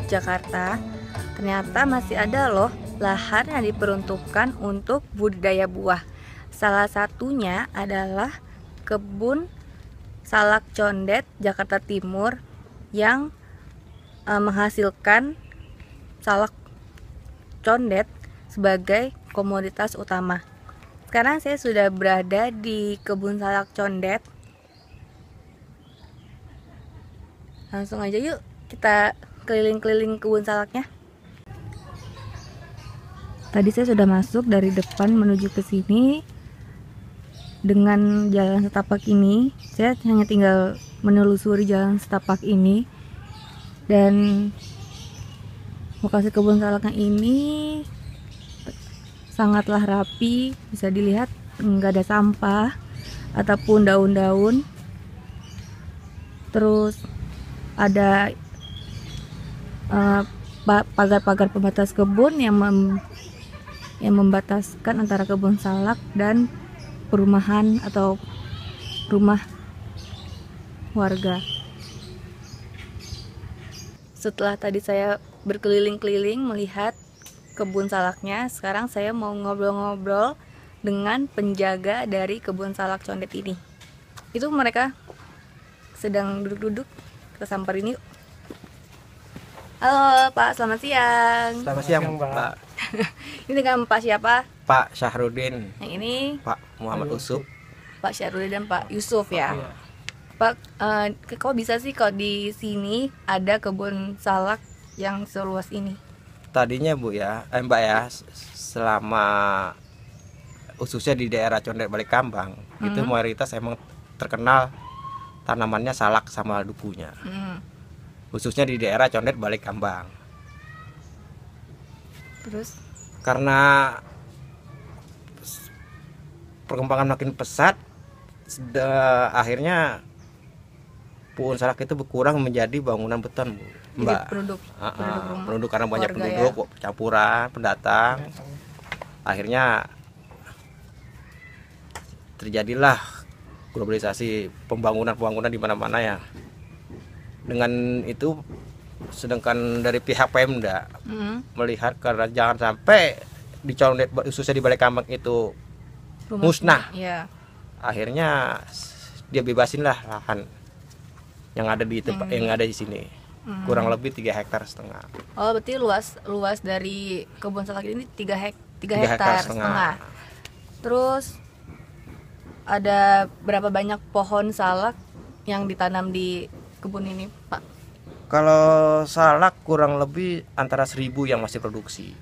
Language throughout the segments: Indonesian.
Yogyakarta, ternyata masih ada loh lahan yang diperuntukkan untuk budidaya buah. Salah satunya adalah kebun salak condet Jakarta Timur yang menghasilkan salak condet sebagai komoditas utama. Sekarang saya sudah berada di kebun salak condet. Langsung aja yuk kita keliling-keliling kebun salaknya. Tadi saya sudah masuk dari depan menuju ke sini. Dengan jalan setapak ini, saya hanya tinggal menelusuri jalan setapak ini. Dan lokasi kebun salaknya ini sangatlah rapi, bisa dilihat nggak ada sampah ataupun daun-daun. Terus ada pagar-pagar pembatas kebun yang membataskan antara kebun salak dan perumahan atau rumah warga. Setelah tadi saya berkeliling-keliling melihat kebun salaknya, sekarang saya mau ngobrol-ngobrol dengan penjaga dari kebun salak condet ini. Itu mereka sedang duduk-duduk, kita samperin yuk. Halo Pak, selamat siang. Selamat siang Pak. Ini dengan Pak siapa? Pak Syahrudin. Yang ini Pak Muhammad Yusuf. Pak Syahrudin dan Pak Yusuf ya. Pak, kok bisa sih kok di sini ada kebun salak yang seluas ini? Tadinya Bu ya, Mbak ya, selama khususnya di daerah Condet Balikambang, itu mayoritas emang terkenal tanamannya salak sama dukunya. Khususnya di daerah Condet Balikambang. Terus? Karena perkembangan makin pesat, akhirnya pohon salak itu berkurang menjadi bangunan beton, Bu. Mbak. Penduduk karena banyak penduduk, ya? Campuran, pendatang. Akhirnya terjadilah globalisasi pembangunan di mana-mana ya. Dengan itu, sedangkan dari pihak Pemda melihat karena jangan sampai di Condet, khususnya di Balikambang itu musnah. Ya. Akhirnya dia bebasin lah lahan yang ada di tempat yang ada di sini. Kurang lebih 3,5 hektar. Oh, berarti luas dari kebun salak ini 3 hektar setengah. Terus ada berapa banyak pohon salak yang ditanam di kebun ini, Pak? Kalau salak kurang lebih antara 1.000 yang masih produksi.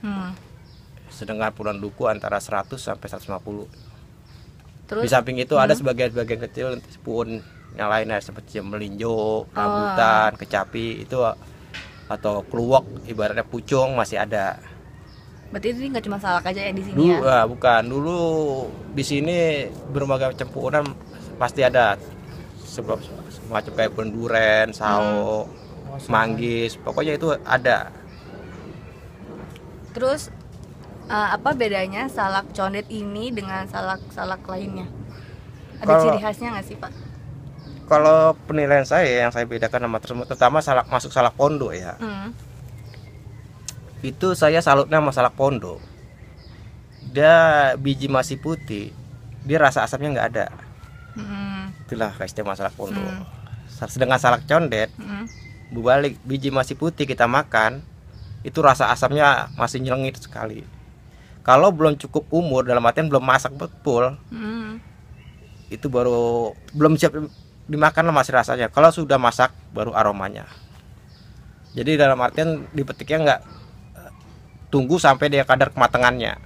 Sedangkan pohon duku antara 100 sampai 150. Terus di samping itu ada sebagian kecil pohon yang lainnya seperti melinjo, rambutan, kecapi itu atau kluwok, ibaratnya pucung masih ada. Berarti ini nggak cuma salak aja ya di sini ya? Bukan. Dulu di sini berbagai macam pohonan pasti ada. Semacam kayak pohon duren, sawo, manggis, pokoknya itu ada. Terus apa bedanya salak condet ini dengan salak lainnya? Ada ciri khasnya nggak sih, Pak? Kalau penilaian saya yang saya bedakan sama tersebut, terutama masuk salak pondok ya. Itu saya salutnya sama salak pondok. Dia biji masih putih, dia rasa asamnya nggak ada. Itulah istimewa salak pondok. Sedangkan salak condet, berbalik, biji masih putih kita makan, itu rasa asamnya masih nyelengit sekali. Kalau belum cukup umur, dalam artian belum masak betul, itu baru belum siap dimakan lah masih rasanya. Kalau sudah masak baru aromanya. Jadi dalam artian dipetiknya nggak tunggu sampai dia kadar kematangannya.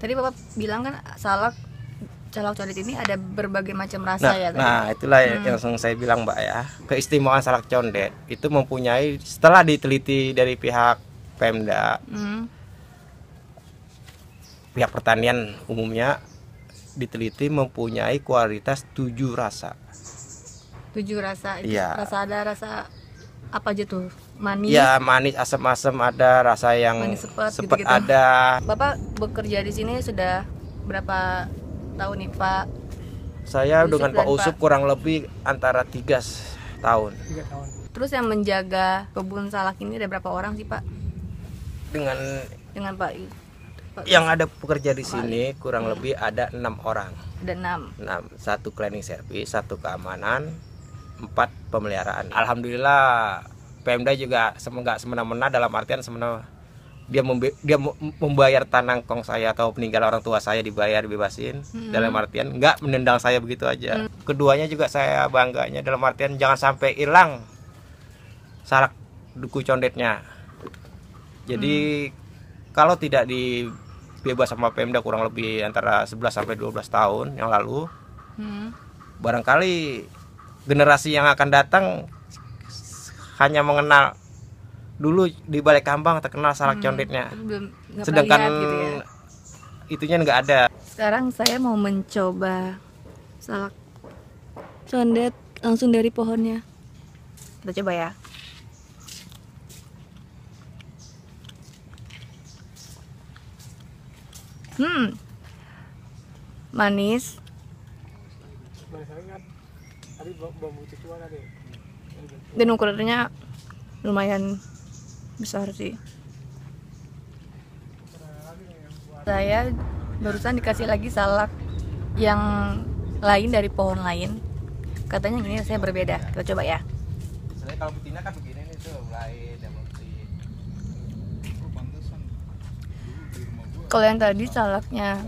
Tadi Bapak bilang kan salak condet ini ada berbagai macam rasa ya tadi. Nah itulah yang saya bilang Mbak ya. Keistimewaan salak condet itu mempunyai, setelah diteliti dari pihak Pemda, pihak pertanian umumnya diteliti mempunyai kualitas 7 rasa. 7 rasa itu ya. Rasa apa aja tuh? Manis? Ya manis, asam-asam ada, rasa yang sepet gitu-gitu. Ada. Bapak bekerja di sini sudah berapa tahun nih Pak? Saya Yusuf dengan Pak Usuf kurang lebih antara 3 tahun. Terus yang menjaga kebun salak ini ada berapa orang sih Pak? Dengan Pak yang ada pekerja di sini kurang lebih ada 6 orang. Ada 6. 1 cleaning service, 1 keamanan, 4 pemeliharaan. Alhamdulillah Pemda juga nggak semena-mena, dalam artian semena dia membayar tanangkong saya atau peninggalan orang tua saya dibebasin. Dalam artian nggak menendang saya begitu aja. Keduanya juga saya bangganya dalam artian jangan sampai hilang salak duku condetnya. Jadi kalau tidak dibebas sama Pemda kurang lebih antara 11 sampai 12 tahun yang lalu, barangkali generasi yang akan datang hanya mengenal dulu di Balai Kambang terkenal salak condetnya. Sedangkan gitu ya, itunya nggak ada. Sekarang saya mau mencoba salak condet langsung dari pohonnya. Kita coba ya. Manis. Dan ukurannya lumayan besar sih. Saya barusan dikasih lagi salak yang lain dari pohon lain. Katanya ini saya berbeda. Kita coba ya. Kalau betina kan begini nih tuh, lain yang putih. Kalau yang tadi salaknya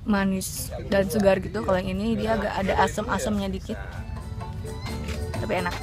manis dan segar gitu, kalau yang ini dia agak ada asam-asamnya dikit, tapi enak.